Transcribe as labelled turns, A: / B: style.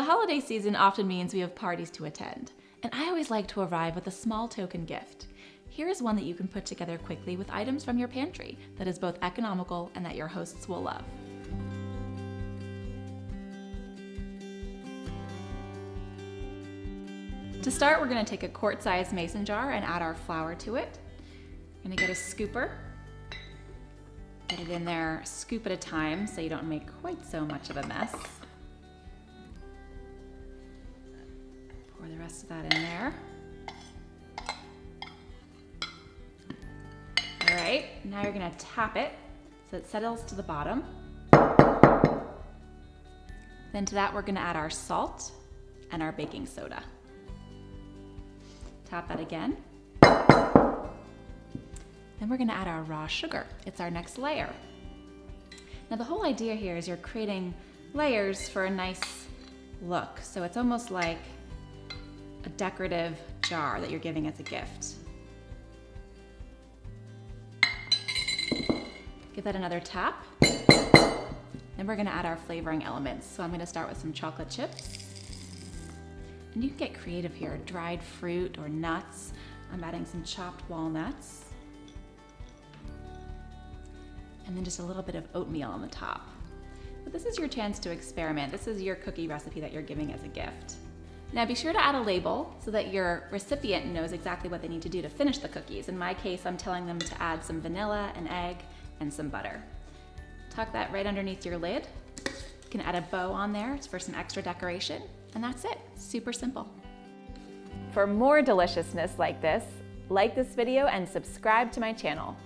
A: The holiday season often means we have parties to attend, and I always like to arrive with a small token gift. Here is one that you can put together quickly with items from your pantry that is both economical and that your hosts will love. To start, we're going to take a quart-sized mason jar and add our flour to it. I'm going to get a scooper, get it in there, scoop at a time so you don't make quite so much of a mess. Pour the rest of that in there. All right, now you're going to tap it so it settles to the bottom. Then to that, we're going to add our salt and our baking soda. Tap that again. Then we're gonna add our raw sugar. It's our next layer. Now the whole idea here is you're creating layers for a nice look. So it's almost like a decorative jar that you're giving as a gift. Give that another tap. Then we're gonna add our flavoring elements. So I'm gonna start with some chocolate chips. And you can get creative here, dried fruit or nuts. I'm adding some chopped walnuts. And then just a little bit of oatmeal on the top. But this is your chance to experiment. This is your cookie recipe that you're giving as a gift. Now be sure to add a label so that your recipient knows exactly what they need to do to finish the cookies. In my case, I'm telling them to add some vanilla, an egg, and some butter. Tuck that right underneath your lid. You can add a bow on there for some extra decoration. And that's it, super simple. For more deliciousness like this video and subscribe to my channel.